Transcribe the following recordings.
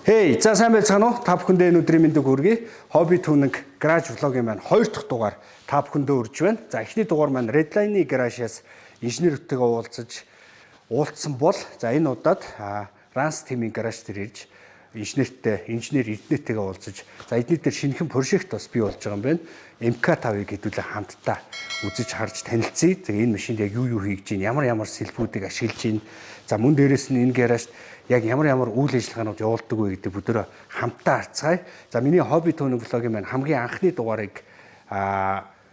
Хей, за сайн байцгаана уу? Та бүхэндээ энэ өдрийн мэндийг хүргэе. Хобби түүнэг гараж влогийн маань 2 дахь дугаар та бүхэндээ урьж байна. За эхний дугаар маань Redline гаражаас инженерүүдтэйгээ уулзсан бол за энэ удаад Ранс тимийн гараж дээр ирж инженер Эрдэнэтэйгээ уулзаж за эдний дээр шинэхэн прожект бас бий болж байгаа юм байна. MK5-ыг хэдүүлээ хамтдаа үзэж харж танилцъя. Тэгээ энэ машинд яг юу хийж гин, ямар сэлбүүдийг ашиглаж гин. За мөн дээрэс нь энэ гаражд яг ямар үйл ажиллагаанууд явуулдаг вэ гэдэг бүдөрөө хамтдаа харцгаая. За миний хобби түүнэг влогийн маань хамгийн анхны дугаарыг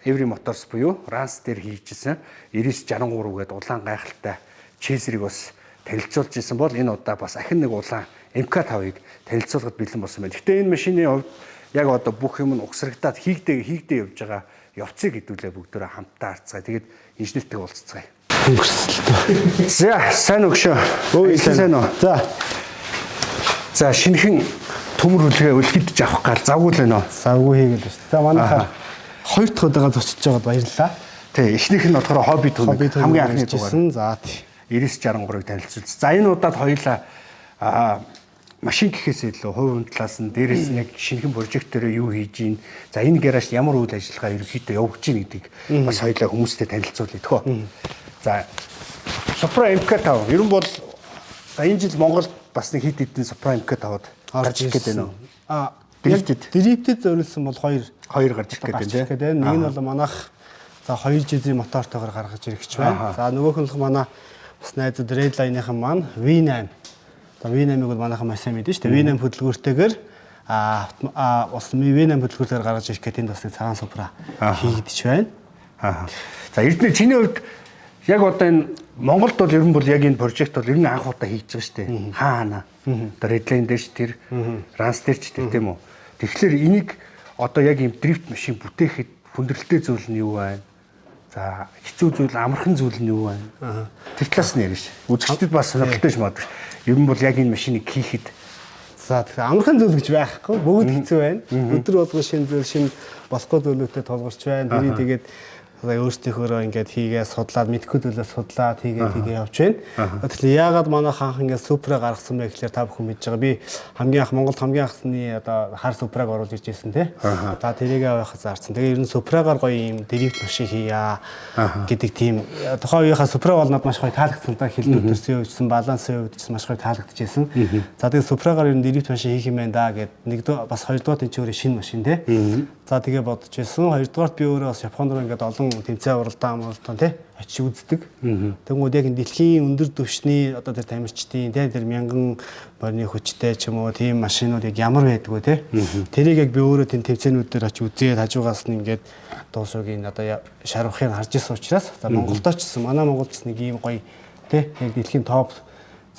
Every Motors буюу Ранс дээр хийжсэн 963 гэдэг улаан гайхалтай чейзерийг бас танилцуулж исэн бол энэ удаа бас ахин нэг улаан MK5-ыг танилцуулахад бэлэн болсон байна. Гэхдээ энэ машины хувьд яг одоо бүх юм нь угсрагдаад хийгдээ явж байгаа явцыг хэдүүлээ бүгдөө хамтдаа харцгаая. Тэгээд инженертэй уулзцгаая. За сайн өгшөө. Сайн уу. За шинэхэн төмөр хүлгээ үлгэдэж авах гал завгүй л байна уу? Завгүй хийгээл шүү. За манайхаа 2 дахь удаага зочиж байгаад баярлалаа. Тий, эхнийх нь болохоор хобби түүнэг хамгийн анхны дугаар. За тий. 963-ыг танилцуулж. За энэ удаад хоёулаа машин гэхээс илүү хувийн талаас нь дээрээс нь яг шинэхэн прожектороо юу хийж гин. За энэ гаражд ямар үйл ажиллагаа ерөнхийдөө явуулж гин гэдгийг бас хоёулаа хүмүүстэй танилцуулъя тхөө. За Supra MK5 ер нь бол энэ жил Монголд бас нэг хэд хэдэн Supra MK5-д гарч ирэх гэдэг байна уу? Дрифтэд зориулсан бол 2 гарч ирэх гэдэг тийм. Нэг нь бол манайх за 2 жилийн мотортойгоор гаргаж ирэх гэж байна. За нөгөөх нь манай бас найзууд Redline-ийн маань V8. За V8-ыг бол манайхан маш сайн мэднэ шүү дээ. V8 хөдөлгөөртэйгээр бас V8 хөдөлгөөртэйгээр гаргаж ирэх гэдэг энэ бас нэг цагаан Supra хийгдэж байна. За Эрдэнэ чиний хувьд яг одоо энэ Монголд бол ер нь бол яг энэ прожект бол ер нь анх удаа хийж байгаа шүү дээ. Хаана? Одоо Redline дээр ч тэр, Ранс дээр ч тийм үү. Тэгэхээр энийг одоо яг юм дрифт машин бүтээхэд хүндрэлтэй зүйл нь юу вэ? За хэцүү зүйл, амархан зүйл нь юу вэ? Тэр талаас нь яриш. Үзэгчдэд бас сонирхолтой ч магадгүй. Ер нь бол яг энэ машиныг хийхэд за тэгэхээр амархан зүйл гэж байхгүй. Бүгд хэцүү байна. Өдөр болгон шинэ зүйл, шинэ болохгүй зүйлүүдэд толгорч байна. Тэрийг тэгээд өөрсдийнхөө ингээд хийгээ судлаад мэдхгүй зүйлээ судлаад хийгээ явж байна. Тэгэхээр яагаад манайх анх ингээд Supra гаргасан бэ гэхээр та бүхэн мэдж байгаа. Би Монголд хамгийн анхны одоо хар Supra-г оруулж ирж байсан тий. За тэрийгээ авах зарцсан. Тэгээ ер нь Supra-гаар гоё юм дрифт машин хийя гэдэг тийм тухайн үеийнхаа Supra бол надад маш гоё таалагдсан та хилдүүд төрсөн үечсэн балансын үед ч маш гоё таалагдчихсэн. За тэгээ Supra-гаар ер нь дрифт машин хийх юм байна да гэд нэгдүгээр бас хоёрдугаар тэнцвэрийн шинэ машин тий. За тэгээ бодож байсан. Хоёрдугаарт би өөрөө бас Японд руу ингээд олон тэмцээн уралдаан тий очиж үздэг. Тэгмүүд яг дэлхийн өндөр түвшний одоо тэр тамирчдын тий тэр мянган борны хүчтэй ч юм уу тийм машинууд яг ямар байдгүй тий. Тэрийг яг би өөрөө тийм тэмцээнүүд дээр очиж үзээд хажуугаас нь ингээд дуусуугийн одоо шарвахыг харж ирсэн учраас за Монголдоо ч гэсэн манай Монголд ч нэг ийм гоё тий яг дэлхийн топ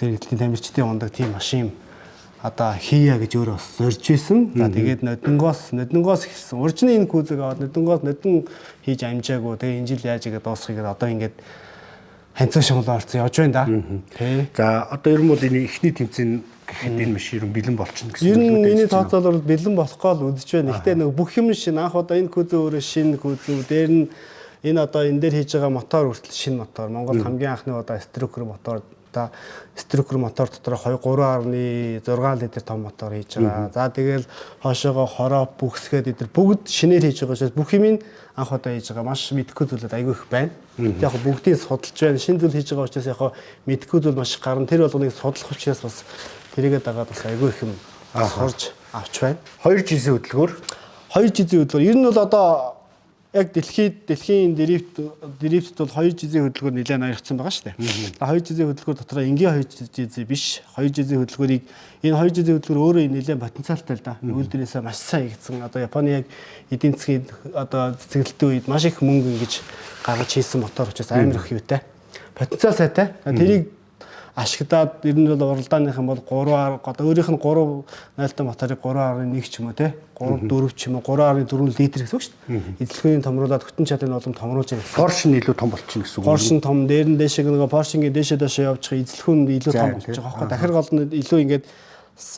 зэрэглэлийн тамирчдын ундаг тийм машин одоо хийя гэж өөрөө зорж исэн. За тэгээд нодонгоос гэсэн. Урьдчны энэ кузыг аваад нодон хийж амжаагүй. Тэгээ энэ жил яаж игээд дуусгахыг одоо ингээд ханцаа шоглоо орцсон явж байна да. Тий. За одоо ер нь бол энэ ихний тэмцээн гэхэд энэ машин ер нь бэлэн болчихно гэсэн. Ер нь миний тооцоолол бэлэн болохгүй л үзэж байна. Гэхдээ нэг бүх юм шинэ. Анх одоо энэ куз өөрөө шинэ куз. Дээр нь энэ одоо энэ дээр хийж байгаа мотор хүртэл шинэ мотор. Монгол хамгийн анхны одоо Stroker мотор Stroker мотор дотор 3.6 литр том мотор хийж байгаа. За тэгэл хоошоогоо хороо бүхсгээд эдгээр бүгд шинээр хийж байгаа учраас бүх юмыг анх удаа хийж байгаа. Маш мэдхгүй зүйлүүд айгүй их байна. Яг бүгдийг судалж байна. Шинэ зүйл хийж байгаа учраас яг мэдхгүй зүйл маш гарна. Тэр болгоныг судлах учраас бас тэрийгээ дагаад бас айгүй их юм сурж авч байна. 2 жилийн хөдөлгөөр. Ер нь бол одоо яг дэлхийн дрифт бол 2 жилийн хөдөлгөөр нэлээд ноёрхсон байгаа шүү дээ. 2 жилийн хөдөлгөөр дотор энгийн 2 жилийн биш 2 жилийн хөдөлгөөрийг энэ 2 жилийн хөдөлгөөр өөрөө нэлээд потенциалтай л да. Үйлдвэрээсээ маш сайн хийгдсэн. Одоо Японы яг эдийн засгийн одоо цэцгэлтийн үед маш их мөнгө ингэж гаргаж хийсэн мотор учраас амар их юутай. Потенциал сайтай. Тэрийг ашиглаад ер нь бол уралдааных юм бол 3 одоо өөрийнх нь 3 найлттай моторыг 3.1 ч юм уу те 3.4 ч юм уу 3.4 литр гэсэн үг шүү дээ. Эзлэхүйн томруулаад хөтөн чадлын улам томруулж байгаа. Porsche нь илүү том болчихно гэсэн үг. Porsche том дээр нь дээшээ нөгөө Porsche-ийн дээшээ доошоо явж байгаа эзлэхүйн илүү том болж байгаа байхгүй. Дахир гол нь илүү ингээд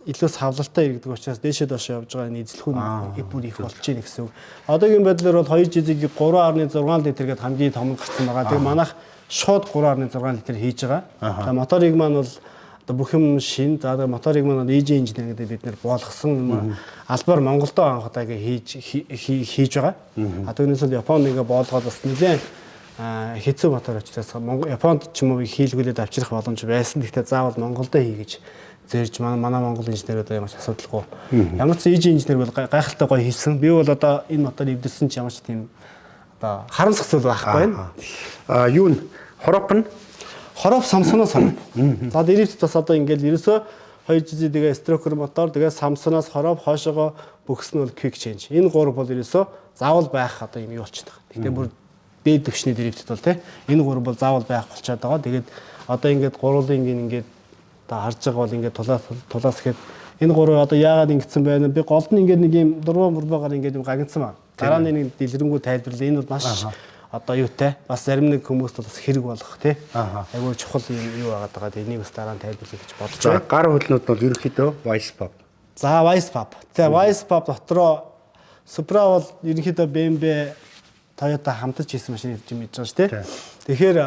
илүү савлалтай иргэдэг учраас дээшээ доошоо явж байгаа энэ эзлэхүйн бүр их болж байна гэсэн үг. Одоогийн байдлаар бол 2 жилиг 3.6 литр гээд хамгийн том гарсан байгаа. Тэгээ манайх шууд 3.6 литр хийж байгаа. За моторыг маань бол одоо бүх юм шин. За моторыг маань EJ инженер гэдэг бид нэр болгосон албаар Монголдо анх удаа хийж байгаа. Түүнээс л Японд ингээ болгоод бас нэлээд хэцүү мотор учраас Японд ч юм уу хийлгүүлээд авчрах боломж байсан. Гэхдээ заавал Монголдо хий гэж зөрж манай Монгол инженерүүд ямар ч асуудалгүй. Ямар ч EJ инженер бол гайхалтай гоё хийсэн. Би бол одоо энэ мотор эвдэрсэн ч ямар ч тийм одоо харамсах зүйл байхгүй байна. Юу н хороп нь хороп Samsung-аас хороп. За дээрээс бас одоо ингээл ерөөсөө 2 жижиг тэгээ строкер мотор тэгээ Samsung-аас хороп хоошоогоо бүгс нь бол quick change. Энэ гурав бол ерөөсөө заавал байх одоо юм юу болчихдог. Тэгтээ бүр дээд төвшний дэревтэд бол тий энэ гурав бол заавал байх болчиход байгаа. Тэгээд одоо ингээд гурвын ингээд одоо харж байгаа бол ингээд тулаас ихэд энэ гурав одоо яагаад ингэсэн байна? Би голд нь ингээд нэг юм дурваа мурбагаар ингээд юм гагнцсан байна. Дараа нь нэг дэлгэрэнгүй тайлбарлаа. Энэ бол маш одоо юутай бас зарим нэг хүмүүст бас хэрэг болох тий. Айгуу чухал юу байгаад байгаа. Энийг бас дараа нь тайлбарлах гэж бодож байгаа. Гар хөлнүүд бол ерөнхийдөө Weisspap. За Weisspap. Тэгээ Weisspap дотроо Supra бол ерөнхийдөө BMW Toyota хамтарч хийсэн машин гэж мэдж байгаа шүү тий. Тэгэхээр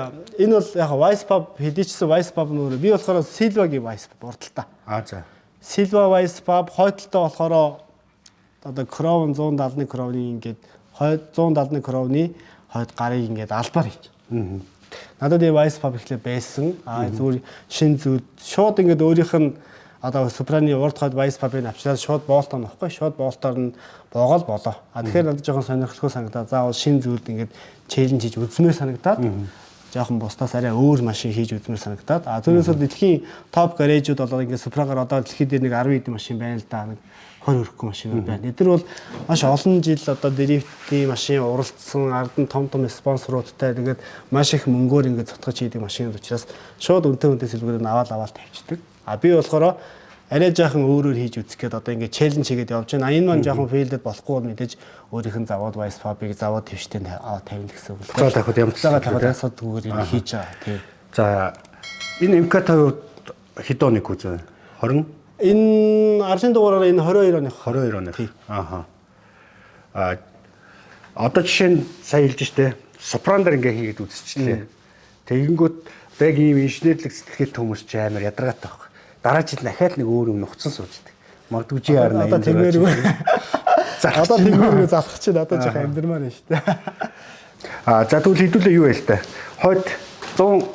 энэ бол яг Weisspap хэдийчсэн Weisspap нөр би болохоор Silva-гийн Weisspap урдталтаа. За. Silva Weisspap хойдолтой болохоор одоо Crown 171 Crown-ийн ингээд 171 Crown-ы хойд гарыг ингээд албаар хийж. Надад энэ Weisspap ихлэ байсан. Зүгээр шин зүйл шууд ингээд өөрийнх нь одоо Supra-ны урд хойд Weisspap-ыг авчираад шууд боолтоо нөхгүй. Шууд боолтоор нь боогол болоо. Тэгэхээр надад жоохон сонирхолтой санагдаад заавал шин зүйлд ингээд челленж хийж үзмээр санагдаад жоохон бусдаас арай өөр машин хийж үзмээр санагдаад. Түүнээс дэлхийн топ гаражууд болоо ингээд Supra-гаар одоо дэлхийд нэг 10 хэдэн машин байна л да. 20 хүрэхгүй машинууд байна. Эдгээр бол маш олон жил одоо дрифтийн машин уралдсан, ард нь том спонсоруудтай тэгээд маш их мөнгөөр ингээд цутгаж хийдэг машинууд учраас шууд үнэтэй сэлгүүрээр аваад тавьчихдаг. Би болохоор арай жаахан өөрөөр хийж үзэх гээд одоо ингээд челленж хийгээд явж байна. Энэ маань жаахан фейлдэд болохгүй бол мэдээж өөрийнх нь завод Weisspap-ыг завод твштэй аваад тавина гэсэн үг. За тахад ямар ч таваад асуудаггүйгээр энэ хийж байгаа. Тийм. За энэ MK50 хэд оног үзвэ? 20 энэ аршин дугаараар энэ 22 оных. Одоо жишээ нь сая хэлж штэ Supra дээр ингээ хийгээд үзчихлээ. Тэгэнгүүт одоо яг ийм инженерлэг сэтгэлгээтэй хүмүүс ч амар ядаргаатай байхгүй. Дараа жил дахиад нэг өөр юм нухацсан сууждаг. Магадгүй GR80 одоо тэгмээргүй. Одоо тэгмээргүй залах чинь одоо жоохон амьдрмаар байна штэ. За тэгвэл хэдүүлээ юу вэ л та. Хойд 110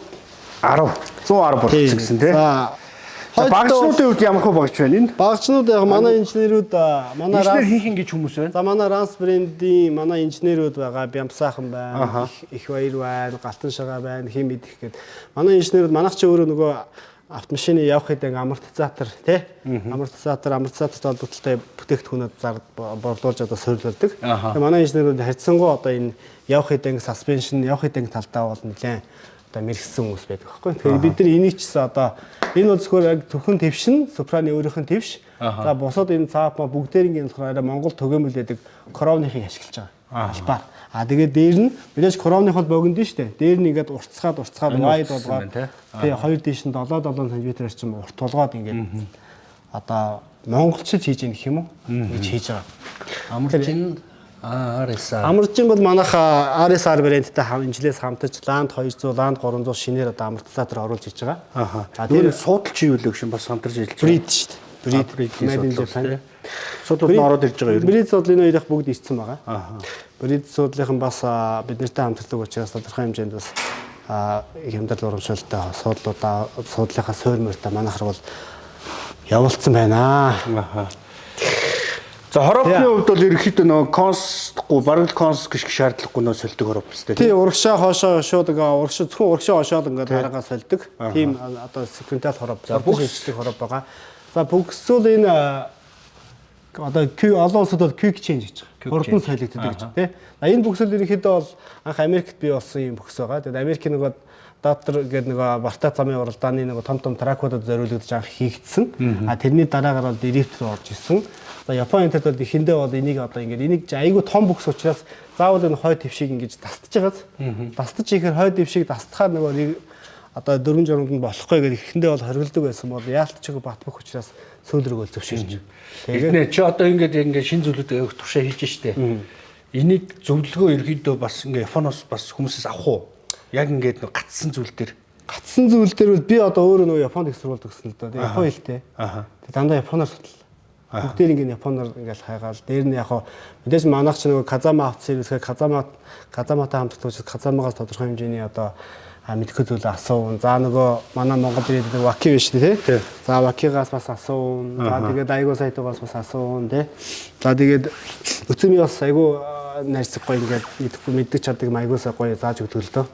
болчихсон гэсэн тий. Багцнуудын үед ямар хөө багч байна энэ? Багцнууд яг манай инженерүүд манай инженер хийх ингэж хүмүүс байна. За манай Rans брендийн манай инженерүүд байгаа. Бямсаахан байна. Их баяр байна. Галтан шагаа байна. Хим мэдих гээд. Манай инженерүүд манайх ч өөрөө нөгөө автомашины явах хэдэн амортизатор тий? Амортизаторт холбогдолтой бүтээгдэхүүнүүд зард борлуулж одоо суйрлуулдаг. Тэгээ манай инженерүүд харьцангуй одоо энэ явах хэдэн suspension, явах хэдэн талдаа бол нэлээд мэрэгсэн хүмүүс байдаг байхгүй. Тэгэхээр бид нар энийг ч одоо энэ бол зөвхөн яг зөвхөн твшин, Supra-ны өөрийнх нь твш. За бусад энэ цаап бүгдээрийн болохоор Монгол төгөөмөл байдаг Crown-ыг ашиглаж байгаа. Албаар. Тэгээд дээр нь мэдээж Crown-ыг бол богино дээ шүү дээ. Дээр нь ингээд уртцгаад wide болгоод тий 2 дээш нь 7 см-аар ч юм урт болгоод ингээд одоо монголчууд хийж ийн гэх юм уу? Ингэж хийж байгаа. Амарчин RSR. Амарчин бол манайх RSR варианттай инжилээс хамтаж Land 200, Land 300 шинээр одоо амортизатор оруулж хийж байгаа. Тэр суудалч юу л өгшин бас хамтарч хэлж байгаа. Breed шүү дээ. Breed. Суудлууд нь ороод ирж байгаа юм. Breed суудлын үеийнх бүгд ирсэн байгаа. Breed суудлынхан бас бид нартай хамтардаг учраас тодорхой хэмжээнд бас хямдрал урамшуулалттай суудлынхаа суурьмөртэй манайхар бол явуулсан байна. За хоропны хувьд бол ерөнхийдөө нөгөө консгүй бараг конс гэх шаардлагагүй нөө сольдог хороп өстэй. Тий урагшаа хоошоо шууд ингээ зөвхөн урагшаа хошоод ингээ хараагаа сольдог. Тийм одоо секвентал хороп шийддэг хороп байгаа. За бүгсүүл энэ одоо олон улсад бол quick change гэж байгаа. Хурдан солигддог гэж тий. Энэ бүгсүүл ерөнхийдөө бол анх Америкт бий болсон юм бүгс байгаа. Тэгээд Америкийн нөгөө доктор гэдэг нөгөө Барта замын уралдааны нөгөө том тракуудад зориулагдаж анх хийгдсэн. Тэрний дараагаар бол дрифт рүү орж исэн. За Японы тал бол эхэндээ бол энийг одоо ингээд энийг айгүй том бүкс учраас заавал энэ хойд твшиг ингэж дастж байгааз. Дастж ихээр хойд твшиг дастахаар нөгөө одоо 4 журманд нь болохгүй гэдэг эхэндээ бол хоригддаг байсан бол яалтчиг бат бөх учраас сүүл рүү зөвшөөрч. Тэгээд чи одоо ингээд шин зүйлүүд туршаа хийж штэ. Энийг зөвлөгөө ерөөдөө бас ингээд Японоос бас хүмүүсээс авах уу? Яг ингээд гацсан зүйл дээр гацсан зүйл дээр бол би одоо өөрөө нөгөө Японд их сурвалж өгсөн л доо. Япон хэлтэй. Тэг дандаа японоор судлаа. Бүгдээр ингээд японоор ингээд хайгаал. Дээр нь яг хаа мэдээж манайх ч нөгөө Казама авцсан юм. Казаматай хамтдаг учраас Казамагаас тодорхой хэмжээний одоо мэдхгүй зүйл асуун. За нөгөө манай Монгол ирээд Ваки биш тий. За Вакигаас бас асуун. За тэгээд айгуу сайтуугаас бас асуун тий. За тэгээд өцөмий бас айгуу найрсаг гоё ингээд мэддэг чаддаг айгуусаа гоё зааж өгдөг л дөө.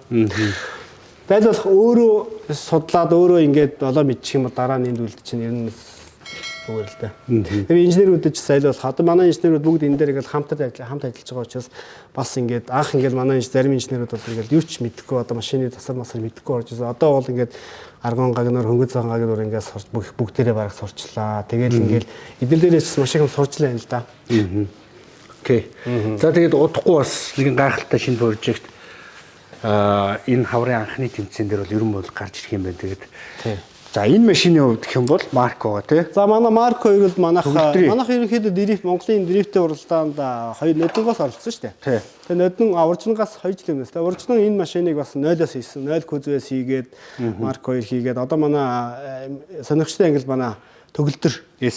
Байлбал өөрөө судлаад өөрөө ингээд болоо мэдчих юм бол дараа нь энд үлдчих чинь ер нь зүгээр л дээ. Тэгээд инженерүүд ч сайлуулах. Одоо манай инженерүүд бүгд энэ дээр ингээд хамт ажиллаж байгаа учраас бас ингээд анх ингээд манай зарим инженерүүд бол ингээд юу ч мэдэхгүй одоо машины засар масар мэдэхгүй орж ирсэн. Одоо бол ингээд аргон гагнаар хөнгөн цагаан гагнаар ингээд сурч бүгдээрээ бараг сурчлаа. Тэгээд ингээд эдгээр дээрээс маш их сурчлаа юм л да. Окей. За тэгээд удахгүй бас нэгэн гайхалтай шинэ прожект энэ хаврын анхны тэмцээн дээр бол ерөн бол гарч ирэх юм байна. Тэгээд за энэ машины хувьд гэх юм бол Марко тий. За манай Марко хоёр бол манайх ерөнхийдөө дрифт Монголын дрифтийн уралдаанд хоёр нодонгоос оролцсон шүү дээ. Тэгээ нодон уржингаас 2 жил өмнөөс. Тэгээ уржин энэ машиныг бас 0-оос хийсэн. 0 күзээс хийгээд Марко хоёр хийгээд одоо манай сонирхчтой англи манай төгөлдөр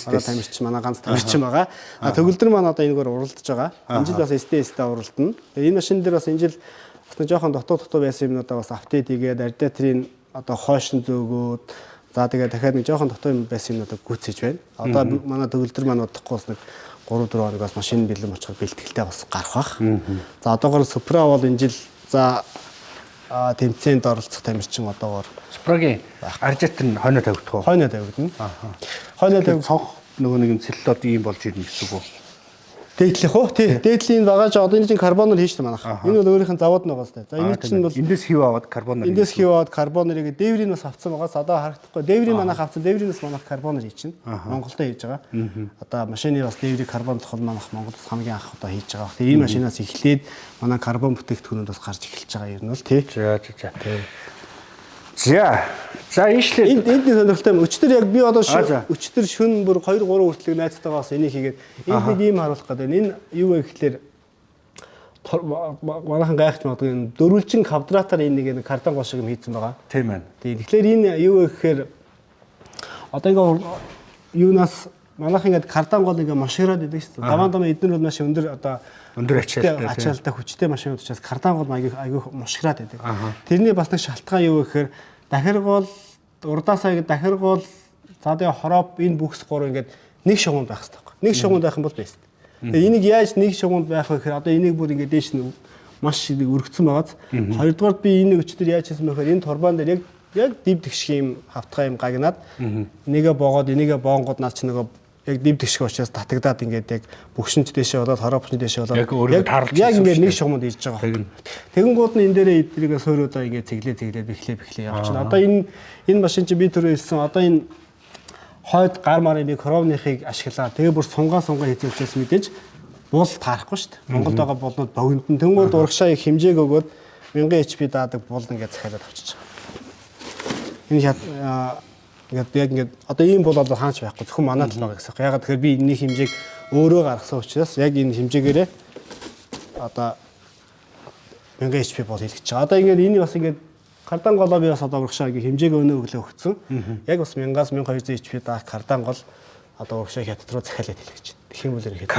одоо тамирч манай ганц тамирчин байгаа. Төгөлдөр маань одоо энэгээр уралдаж байгаа. Энэ жил бас STS-тэй уралдана. Тэгээ энэ машин дээр бас энэ жил бас жоохон дутуу байсан юмнуудаа бас апдейт хийгээд радиаторын одоо хойшин зөөгөөд за тэгээ дахиад нэг жоохон дутуу юм байсан юмнуудаа гүйцээж байна. Одоо манай төгөлдөр маань удахгүй бас нэг 3-4 хоногоос машин бэлэн очих бэлтгэлтэй бас гарах бах. За одоогоор Supra бол энэ жил за тэмцээнд оролцох тамирчин одоогоор Supra-гийн радиатор нь хойноо тавигдах уу? Хойноо тавигдана. Хойноо тавиг цонх нөгөө нэг юм целлулод ийм болж ирнэ гэсэн үг үү? Дээдлэх үү? Тий. Дээдлийн багаж одоо энэ чинь карбоноор хийж та манайх. Энэ бол өөрийнх нь завод нь байгаа сте. За энэ чинь бол эндээс хив аваад карбоноор. Эндээс хив аваад карбоноор игээ дээврийн бас авцсан байгаас одоо харагдахгүй. Дээврийн манайх авцсан, дээврийнээс манайх карбоноор хийж чинь. Монголдо хийж байгаа. Одоо машины бас дээврийг карбонлох бол манайх Монголд хамгийн анх одоо хийж байгаа. Тэгээ энэ машинаас эхлээд манай карбон бүтээгдэхүүнүүд бас гарч эхэлж байгаа юм бол тий. За ийшлээ. Энд сонирхолтой юм. Өчтөр яг би одоо өчтөр шөнө бүр 2-3 хүртэл найзтайгаас энийг хийгээд энд нэг юм харуулах гэдэг. Энэ юу вэ гэхэлэр манайхан гайхаж магадгүй энэ дөрвөлжин квадратаар энэ нэг кардан гол шиг юм хийцэн байгаа. Тийм байна. Тэгэхээр энэ юу вэ гэхээр одоо ингээ юунаас манайхан ингээ кардан гол ингээ машинаар идэг шүү дээ. Даваа эднэр бол маш өндөр одоо өндөр ачаалтай хүчтэй машин учраас кардан гол айгүй мушгираад байдаг. Тэрний бас нэг шалтгаан юу вэ гэхээр дахиргуул урдаасаа ингэ дахиргуул за тэгээ хороп энэ бүхс гур ингээд нэг шугуунд байх хэрэгтэй. Нэг шугуунд байх юм бол бэст. Тэгээ энийг яаж нэг шугуунд байх вэ гэхээр одоо энийг бүр ингээд дээш нь маш их өргөцсөн байгааз. Хоёрдугаар би энэ өчтөр яаж хийсэн бэ гэхээр энэ турбан дээр яг див тэгш юм хавтгай юм гагнаад нэгэ боогоод энийгээ боонгод наад чи нөгөө яг див тэгшг учраас татагдаад ингээд яг бүгшинч дэшээ болоод хоропчны дэшээ болоод яг ингээд нэг шугамд ирж байгаа. Тэгэнгүүт нь энэ дээрээ эдрийгээ суурьудаа ингээд цэглээ бэхлээ явчихна. Одоо энэ машин чи би түрүү хэлсэн одоо энэ хойд гар марын нэг хромныхыг ашиглаа. Тэгээ бүр сунгаа хийцүүлчихсэн мэдээж буул таарахгүй шүү дээ. Монголд байгаа болнууд богиндон тэнгууд урагшаа их хэмжээг өгөөд 1000 HP даадаг буул ингээд захиалаад авчиж байгаа. Энэ ингээд одоо ийм бол хаач байхгүй зөвхөн манайд л байгаа гэсэн. Ягаад тэгэхээр би энэний хэмжээг өөрөө гаргасан учраас яг энэ хэмжээгээрээ одоо 1000 HP бол хэлчихэж байгаа. Одоо ингээд энэ бас ингээд кардан голоо би бас одоо урагшаа хэмжээг өнөө өглөө өгсөн. Яг бас 1000-аас 1200 HP даах кардан гол одоо урагшаа хятад руу захиалаад хэлгэж байна. Тэгэх юм бол ерөнхийдөө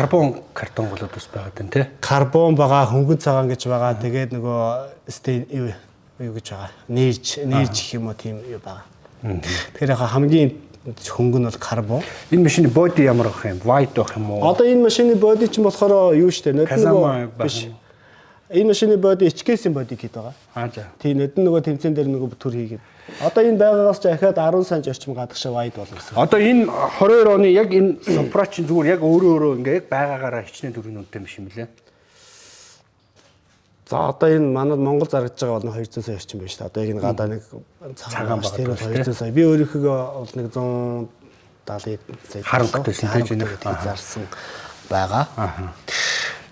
карбон голод бас байгаа дээ тий. Карбон байгаа, хөнгөн цагаан гэж байгаа. Тэгээд нөгөө юу гэж байгаа. Нэрж гэх юм уу тийм юу байгаа. Тэгэхээр яг хамгийн хөнгөн бол карбон. Энэ машины боди ямар байх юм? White байх юм уу? Одоо энэ машины боди чинь болохоор юу штэ нөгөө биш. Энэ машины боди HKS-ийн боди гэдэг байгаа. За. Тийм нөгөө тэмцээн дээр нөгөө төр хийгээд. Одоо энэ байгаагаас ч ахаад 10 санж орчим гадагшаа white болно гэсэн. Одоо энэ 22 оны яг энэ Supra чинь зүгээр яг өөрөө ингээ яг байгаагаараа хичнээн төрийн үнэтэй юм шиг мөлий. За одоо энэ манад Монгол зарагдж байгаа бол 200 сая орчим байна шүү дээ. Одоо яг энэ гадаа нэг цагаан багт тэр 200 сая. Би өөрийнхөө бол нэг 170 сая харанхтайсэн гэж зарсан байгаа.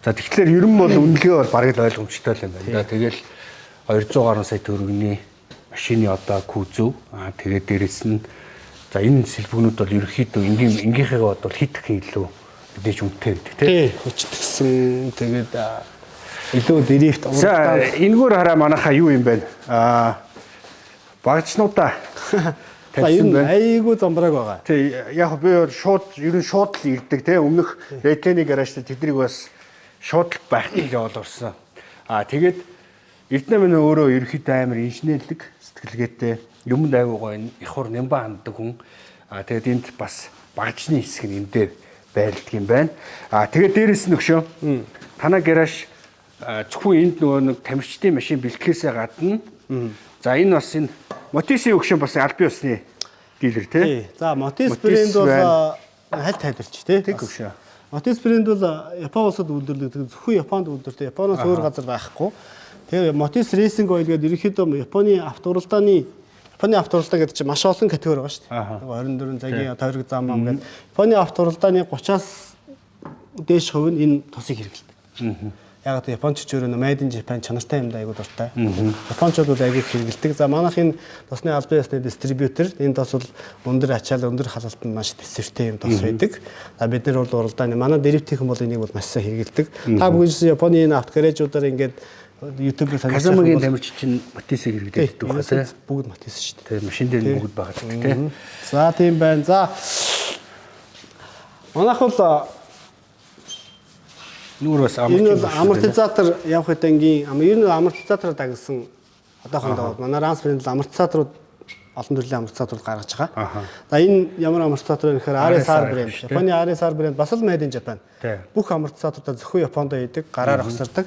За тэгэхээр ер нь бол үнэлгээ бол бараг л ойлгомжтой л юм байна. Тэгэл 200 гаруй сая төгрөгийн машины одоо кузов тэгээд дээрэс нь за энэ сэлбэгнүүд бол ерөөхдөө энгийнхээ бол хит их илүү мэдээж үнэтэй байдаг тий. Хүчтгсэн тэгээд илүү дрифт за энэгээр хараа манайхаа юу юм бэ? багажнуудаа За ер нь айгүй замбрааг байгаа. Тий, яг би шууд ер нь шууд л ирдэг те өмнөх Redline гаражтай тэднийг бас шууд л байх гэж олгорсон. Тэгээд Эрдэнэ минь өөрөө ерөөхдөө амар инженерлэг сэтгэлгээтэй юмд айгүй гоё их хур нямба ханддаг хүн. Тэгээд энд бас багажны хэсэг нь энэ дээр байрладаг юм байна. Тэгээд дээрэс нь өгшөө. Танай гараж зөвхөн энд нөгөө нэг тамирчдын машин бэлтгэхээсээ гадна за энэ бас энэ Мотиси өгшөө бас албан ёсны дилер тий. За Мотис брэнд бол хальт тайлбарч тий. Тэг өгшөө. Мотис брэнд бол Япон улсад үйлдвэрлэдэг зөвхөн Японд үйлдвэрлэдэг. Японоос өөр газар байхгүй. Тэгээ Мотис Racing Oil гэдэг ерөнхийдөө Японы автоуралдаа гэдэг чинь маш олон категори байгаа шүү дээ. 24 цагийн тойрог зам ам гэдэг. Японы автоуралдааны 30-аас дээш хувь нь энэ тусыг хэрэглэдэг. Яг л Японч ч өөрөө Made in Japan чанартай юмдаа айгуу дуртай. Япончууд бол айгуу хэрэглэдэг. За манайх энэ тосны албан ёсны дистрибьютор энэ тос бол өндөр ачаал өндөр халалтанд маш төсвөртэй юм тос байдаг. За бид нар бол уралдааны манай дэревтийнхэн бол энийг бол маш сайн хэрэглэдэг. Та бүхэн Японы энэ автогарэжуудаар ингээд YouTube-ээр Казамагийн тамирч чинь Мотисыг хэрэглэдэг байх тий. Бүгд Мотис шүү дээ. Тэгээ машин дээр бүгд байгаа тий. За тийм байна. За манайх бол нүүр бас энэ бол амортизатор явах хэдэнгийн ер нь амортизатороор дагсан одоохондоо манай Ранс брэнд амортизаторууд олон төрлийн амортизаторууд гаргаж байгаа. За энэ ямар амортизатор вэ гэхээр RSR брэнд. Японы RSR брэнд бас л Made in Japan. Бүх амортизаторуудаа зөвхөн Японд хийдэг, гараар хосордог.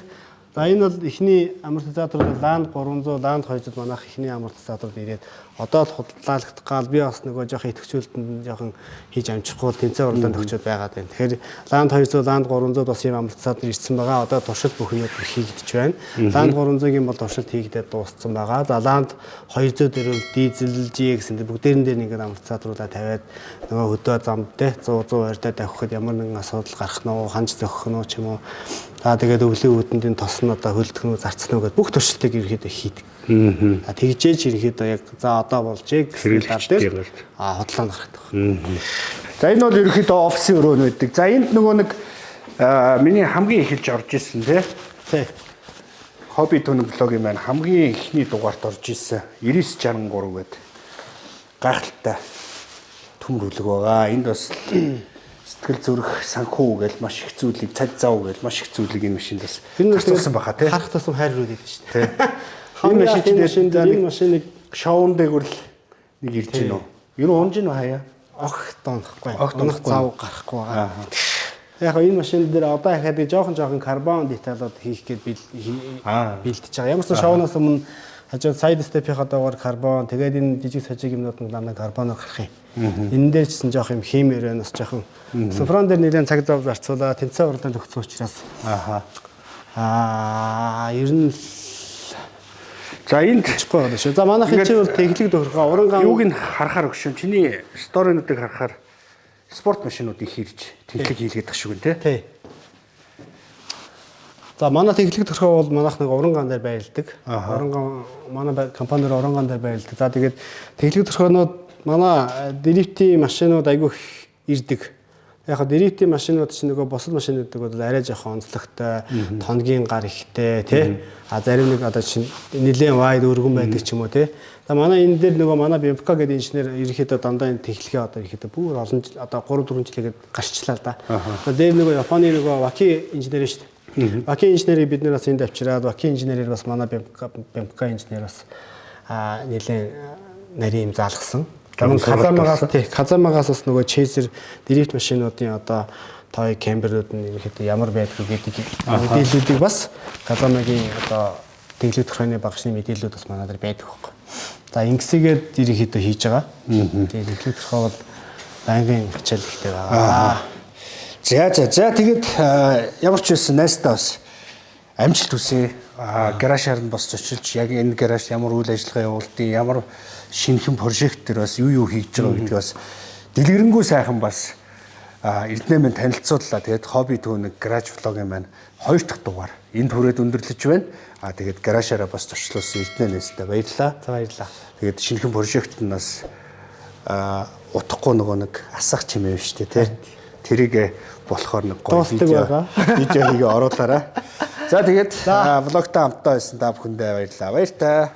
За энэ бол эхний амортизатор бол Land 300, Land 200 манайх эхний амортизаторд ирээд одоо л худлаалагдах гал би бас нөгөө жоохон идэвхжүүлэлтэнд жоохон хийж амжихгүй тэнцээ уралдаанд төгсөд байгаад байна. Тэгэхээр Land 200, Land 300 бас ийм амортизатор ирсэн байгаа. Одоо туршилт бүх юмуд хийгдэж байна. Land 300-ийн бол туршилт хийгдээд дууссан байгаа. За Land 200 дээр бол дизель, GX энэ бүгдээрэн дээр ингээд амортизаторуудаа тавиад нөгөө хөдөө замд те 100 120-д тавихад ямар нэгэн асуудал гарах нь уу, ханж зөхөх нь уу ч юм уу. За тэгээд өвлийн үүдэндийн тос нь одоо хөлдөх нь зарцсан уу гэдээ бүх туршилтыг ерөөхдөө хийдэг. Тэгжээж ерөөхдөө яг за одоо болжээ гэсэн тал дээр хотлоо гаргадаг. За энэ бол ерөөхдөө офисын өрөө нь байдаг. За энд нөгөө нэг миний хамгийн эхэлж орж исэн тий. Хобби түнэг блогийн маань хамгийн эхний дугаарт орж исэн 9963 гэдэг гайхалтай төмрөлөг байгаа. Энд бас сэтгэл зүрх санхүү гэж маш их зүйлийг цаг зав гэж маш их зүйлийг энэ машинд бас зарцуулсан баха тий. Харах тусам хайр үрээд шүү дээ. Энэ машиныг шоунд дээр л нэг ирж гинөө. Юу унж гинөө хаяа. Огт донохгүй. Унах зав гарахгүй байгаа. Яг энэ машин дээр одоо ахаад жоохон карбон деталууд хийх гээд бэлтэж байгаа. Ямар ч шоунаас өмнө хажуу сайд степийнхаа дагавар карбон тэгээд энэ жижиг сажиг юмнууд нь дандаа карбоноор гарах юм. Энэ дээр ч гэсэн жоох юм химээр байна бас жоохон. Суфрон дээр нэлээд цаг зав зарцуулаа. Тэнцээ уралдаанд өгсөн учраас. Ер нь за энд чихгүй байна шүү. За манайх энэ чинь бол техник тохиргоо уранган юуг нь харахаар өгшөн. Чиний сторинуудыг харахаар спорт машинуудыг хийрж техник хийлгээд тах шиг үнэ тий. За манай техник тохиргоо бол манайх нэг уранган дээр байрладаг. Уранган манай компанид уранган дээр байрладаг. За тэгээд техник тохиргоонууд манай дрифтийн машинууд айгүй ирдэг. Яг нь дрифтийн машинууд чинь нөгөө босол машинуудыг бол арай жоохон онцлогтой, тонгийн гар ихтэй тий. Зарим нэг одоо чинь нэлээд wide өргөн байдаг ч юм уу тий. За манай энэ дээр нөгөө манай BMK гэдэг инженер ерөнхийдөө дандаа энэ техникээ одоо ерөнхийдөө бүр олон одоо 3 4 жилгээд гарчлаа л да. Дээр нөгөө Японы нөгөө Waki инженер шүү дээ. Waki инженерийг бид нэр бас энд авчираад Waki инженерээр бас манай BMK инженер бас нэлээд нарийн юм заалгасан. Казамагаас бас нөгөө Chaser дрифт машинуудын одоо той камерууд нь ерөнхийдөө ямар байдг гэдэг мэдээллүүдийг бас Казамагийн одоо тэглэг тохиолны багшны мэдээллүүд бас манай дээр байдаг байхгүй. За ингэсгээд ерөнхийдөө хийж байгаа. Тэгээд тэглэг тохиол бол байнгын хичээл ихтэй байгаа. За тэгээд ямар ч байсан найстаа бас амжилт хүсье. Гаражаар нь бас зочилж яг энэ гараж ямар үйл ажиллагаа явуулдیں۔ Ямар шинэхэн прожект төр бас юу хийж байгаа гэдгийг бас дэлгэрэнгүй сайхан бас Эрдэнэ минь танилцууллаа. Тэгээд хобби түүнэг гараж влогийн маань 2 дахь дугаар энд хүрээд өндөрлөж байна. Тэгээд гаражаараа бас зочлуулсан Эрдэнэ нэстэ баярлалаа. За баярлалаа. Тэгээд шинэхэн прожект нь бас утахгүй нөгөө нэг асах чимээ биш үү те. Тэрийг болохоор нэг гоё видео хийгээ оруулаарай. За тэгээд влогтой хамтдаа байсан та бүхэндээ баярлалаа. Баяр таа.